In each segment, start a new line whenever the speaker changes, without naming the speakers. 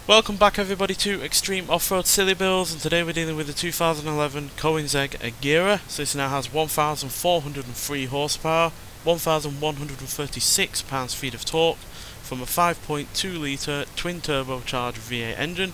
Welcome back everybody to Extreme Off-Road Silly Bills, and today we're dealing with the 2011 Koenigsegg Agera. So this now has 1,403 horsepower, 1,136 pounds-feet of torque from a 5.2 litre twin turbocharged V8 engine.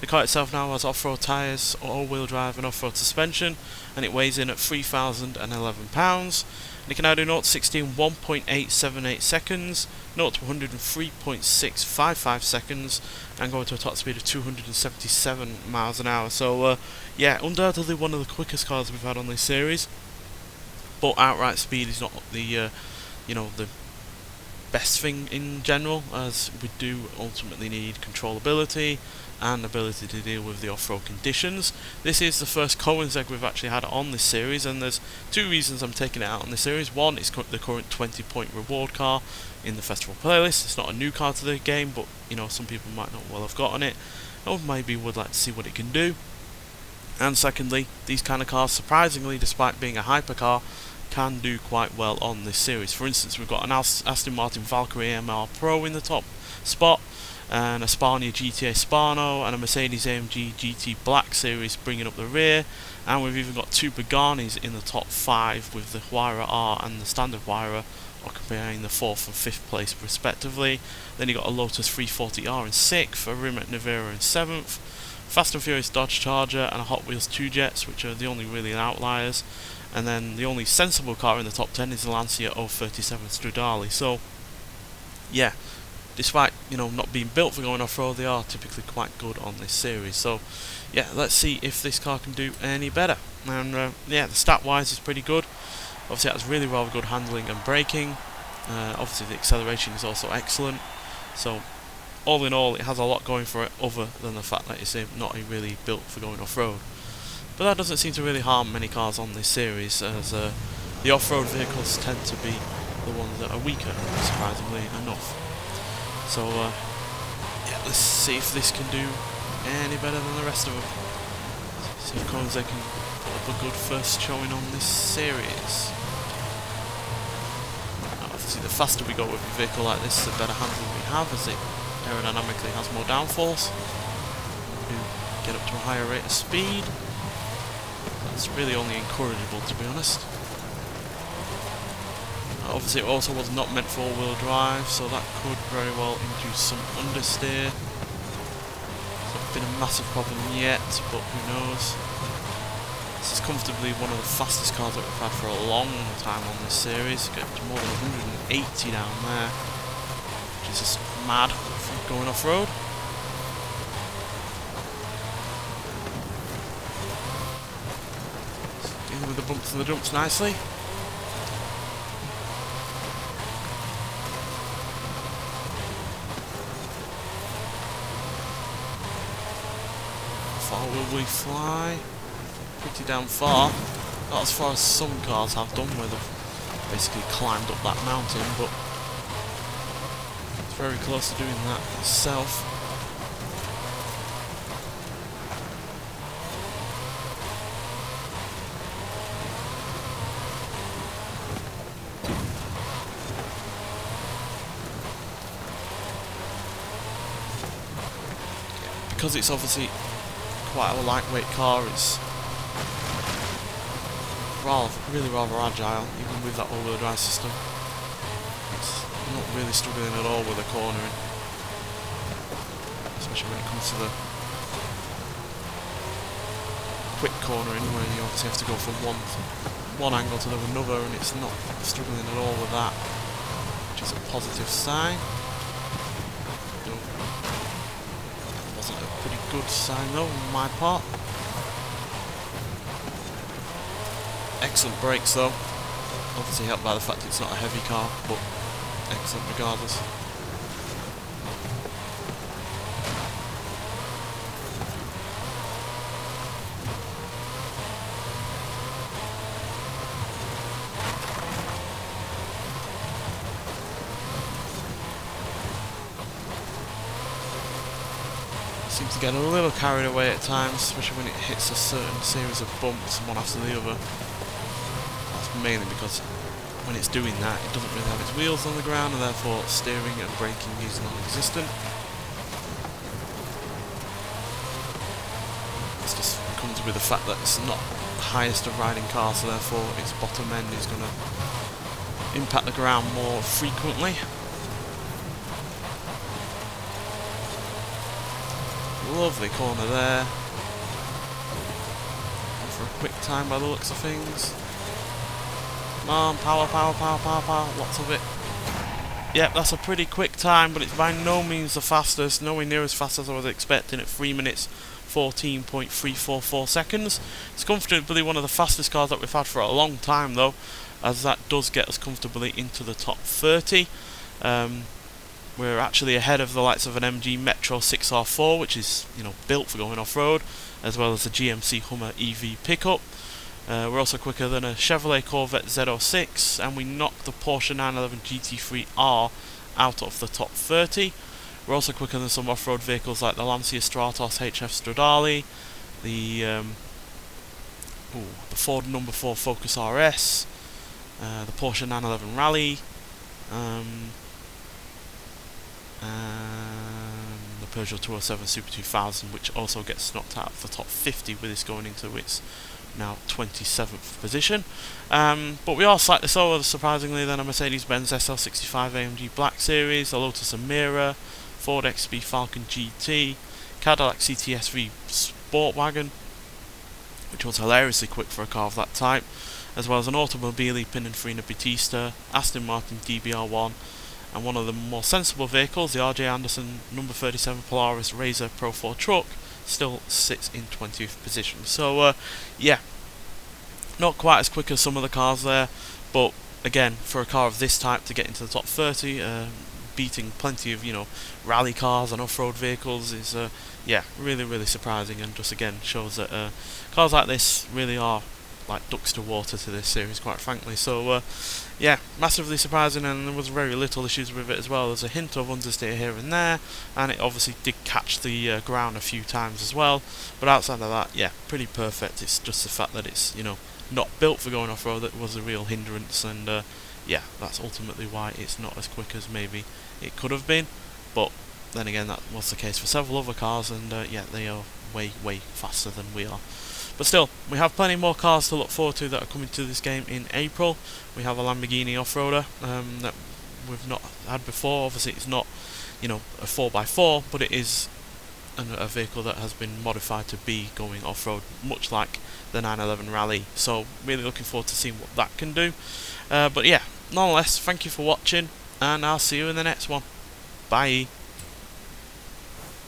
The car itself now has off-road tyres, all-wheel drive and off-road suspension, and it weighs in at 3,011 pounds. And it can now do 0 to 60 in 1.878 seconds, 0 to 103.655 seconds, and go to a top speed of 277 miles an hour. So yeah, undoubtedly one of the quickest cars we've had on this series. But outright speed is not the the best thing in general, as we do ultimately need controllability and ability to deal with the off-road conditions. This is the first Koenigsegg we've actually had on this series, and there's two reasons I'm taking it out on this series. One, it's the current 20-point reward car in the festival playlist. It's not a new car to the game, but some people might not well have gotten it, or maybe would like to see what it can do. And secondly, these kind of cars, surprisingly, despite being a hypercar, can do quite well on this series. For instance, we've got an Aston Martin Valkyrie MR Pro in the top spot, and a Spania GTA Spano, and a Mercedes AMG GT Black Series bringing up the rear, and we've even got two Paganis in the top 5 with the Huayra R and the standard Huayra occupying the 4th and 5th place respectively. Then you got a Lotus 340R in 6th, a Rimac Nevera in 7th, Fast and Furious Dodge Charger and a Hot Wheels 2 Jets, which are the only really outliers. And then the only sensible car in the top 10 is the Lancia 037 Stradale. So yeah, despite not being built for going off-road, they are typically quite good on this series. So yeah, let's see if this car can do any better. And yeah, the stat-wise is pretty good. Obviously it has really rather good handling and braking. Obviously the acceleration is also excellent. So all in all, it has a lot going for it, other than the fact that it's not really built for going off-road. But that doesn't seem to really harm many cars on this series, as the off-road vehicles tend to be the ones that are weaker, surprisingly enough. So yeah, let's see if this can do any better than the rest of them. See if Koenigsegg can put up a good first showing on this series. Now, obviously the faster we go with a vehicle like this, the better handling we have, as it aerodynamically has more downforce. We do get up to a higher rate of speed. That's really only encourageable, to be honest. Obviously it also was not meant for all-wheel drive, so that could very well induce some understeer. It's not been a massive problem yet, but who knows. This is comfortably one of the fastest cars that we've had for a long time on this series. Get to more than 180 down there, which is just mad for going off-road. Dealing with the bumps and the jumps nicely. How far will we fly? Pretty damn far. Not as far as some cars have done, where they've basically climbed up that mountain, but it's very close to doing that itself. Because it's obviously quite a lightweight car, it's really rather agile, even with that all-wheel drive system. It's not really struggling at all with the cornering, especially when it comes to the quick cornering, where you obviously have to go from one angle to another, and it's not struggling at all with that, which is a positive sign. Wasn't a pretty good sign though on my part. Excellent brakes though, obviously helped by the fact it's not a heavy car, but excellent regardless. Seems to get a little carried away at times, especially when it hits a certain series of bumps one after the other. That's mainly because when it's doing that, it doesn't really have its wheels on the ground, and therefore steering and braking is non-existent. This just comes with the fact that it's not the highest of riding cars, so therefore its bottom end is going to impact the ground more frequently. Lovely corner there. For a quick time by the looks of things. Come on, power, power, power, power, power, lots of it. Yep, that's a pretty quick time, but it's by no means the fastest, nowhere near as fast as I was expecting at 3 minutes 14.344 seconds. It's comfortably one of the fastest cars that we've had for a long time though, as that does get us comfortably into the top 30. We're actually ahead of the likes of an MG Metro 6R4, which is, you know, built for going off-road, as well as the GMC Hummer EV pickup. We're also quicker than a Chevrolet Corvette Z06, and we knocked the Porsche 911 GT3R out of the top 30. We're also quicker than some off-road vehicles like the Lancia Stratos HF Stradale, the Ford No. 4 Focus RS, the Porsche 911 Rally, and the Peugeot 207 Super 2000, which also gets knocked out of the top 50 with this going into its now 27th position. But we are slightly slower, surprisingly, than a Mercedes-Benz SL65 AMG Black Series, a Lotus Emira, Ford XB Falcon GT, Cadillac CTS-V Sportwagon, which was hilariously quick for a car of that type, as well as an Automobili Pininfarina Battista, Aston Martin DBR1, and one of the more sensible vehicles, the RJ Anderson No. 37 Polaris Razor Pro 4 truck, still sits in 20th position. So yeah, not quite as quick as some of the cars there, but again, for a car of this type to get into the top 30, beating plenty of, you know, rally cars and off-road vehicles is yeah, really surprising, and just again shows that cars like this really are like ducks to water to this series, quite frankly. So yeah, massively surprising, and there was very little issues with it as well. There's a hint of understeer here and there, and it obviously did catch the ground a few times as well, but outside of that, yeah, pretty perfect. It's just the fact that it's, you know, not built for going off-road that was a real hindrance, and yeah, that's ultimately why it's not as quick as maybe it could have been. But then again, that was the case for several other cars, and yeah, they are way faster than we are. But still, we have plenty more cars to look forward to that are coming to this game in April. We have a Lamborghini Offroader that we've not had before. Obviously it's not, you know, a 4x4, but it is a vehicle that has been modified to be going off-road, much like the 911 Rally. So really looking forward to seeing what that can do. But yeah, nonetheless, thank you for watching, and I'll see you in the next one. Bye.